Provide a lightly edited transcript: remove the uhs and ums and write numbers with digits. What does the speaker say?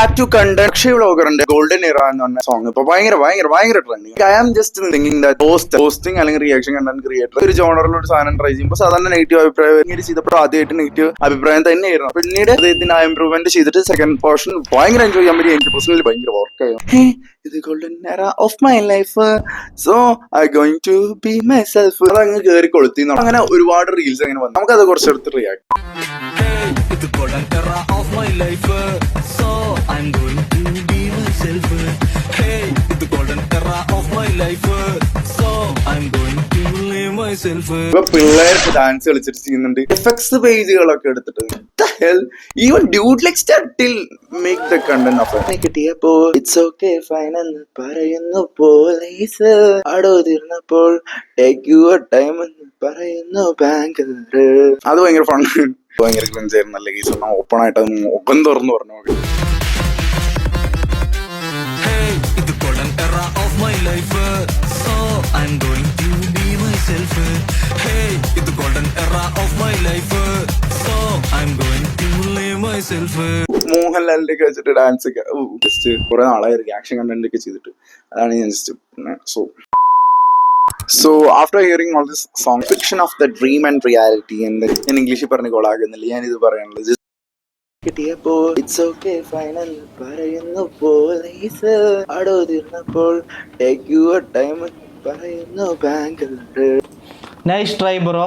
Back to കണ്ട് Akshay വ്ളോഗറിന്റെ golden ഇറ എന്ന് പറഞ്ഞ സോങ് ഇപ്പൊ ഭയങ്കര trending. I am just thinking that posting അല്ലെങ്കിൽ റിയാക്ഷൻ കണ്ടന്റ് ക്രിയേറ്റർ ഒരു ജോണറിൽ ഒരു സാധനം ട്രൈ ചെയ്യുമ്പോൾ സാധാരണ നെഗറ്റീവ് അഭിപ്രായം ചെയ്തപ്പോൾ ആദ്യമായിട്ട് നെഗറ്റീവ് അഭിപ്രായം തന്നെയായിരുന്നു. പിന്നീട് അദ്ദേഹത്തിന് ആ ഇംപ്രൂവ്മെന്റ് ചെയ്തിട്ട് സെക്കൻഡ് പോർഷൻ ഭയങ്കര എൻജോയ് ചെയ്യാൻ പറ്റി. എനിക്ക് പേഴ്സണലി ഭയങ്കര വർക്കായോ ഇത് golden era of my life, so I going to be myself. അത് അങ്ങ് കയറി കൊളുത്തി. അങ്ങനെ ഒരുപാട് റീൽസ് അങ്ങനെ വന്നു. നമുക്കത് കുറച്ചെടുത്ത് react. The golden era of my life, so I'm going to be myself. Hey, the golden era of my life, so I'm going to live myself. ഇപ്പൊ പിള്ളേർക്ക് ഡാൻസ് കളിച്ചിട്ട് ചെയ്യുന്നുണ്ട്. എഫക്ട്സ് പേജുകളൊക്കെ എടുത്തിട്ട് even dude like still make the content of it. കിട്ടിയപ്പോ it's okay fine എന്ന് പറയുന്നു police. അടോ തീർന്നപ്പോൾ take your time എന്ന് പറയുന്നു ബാങ്കർ. അത് ഭയങ്കര ഫൺ, ഭയങ്കര ക്രിഞ്ചായിരുന്നു. നല്ല കേസ് ഓപ്പൺ ആയിട്ട് അത് മുഖം തുറന്നു പറഞ്ഞു. Hey, the golden era of my life, so I'm going to be myself. Hey, the golden era of my life, so I'm going to live myself. മോഹൻലാലിന്റെ ഒക്കെ വെച്ചിട്ട് ഡാൻസ് ഒക്കെ ജസ്റ്റ് കുറെ നാളായി റിയാക്ഷൻ കണ്ടന്റ് ഒക്കെ ചെയ്തിട്ട്. അതാണ് ഞാൻ just So after hearing all this song, fiction of the dream and reality, and in English പറഞ്ഞ കൊളാകുന്നില്ല, ഞാൻ ഇത് പറയാനുള്ളത്. കിട്ടിയപ്പോ ഇറ്റ്സ് ഓക്കെ ഫൈൻ എന്ന് പറയുന്നു പോലീസ്. അടോ തീർന്നപ്പോൾ ടേക്ക് യുവർ ടൈം എന്ന് പറയുന്നു ബാങ്കർ. Nice try, bro.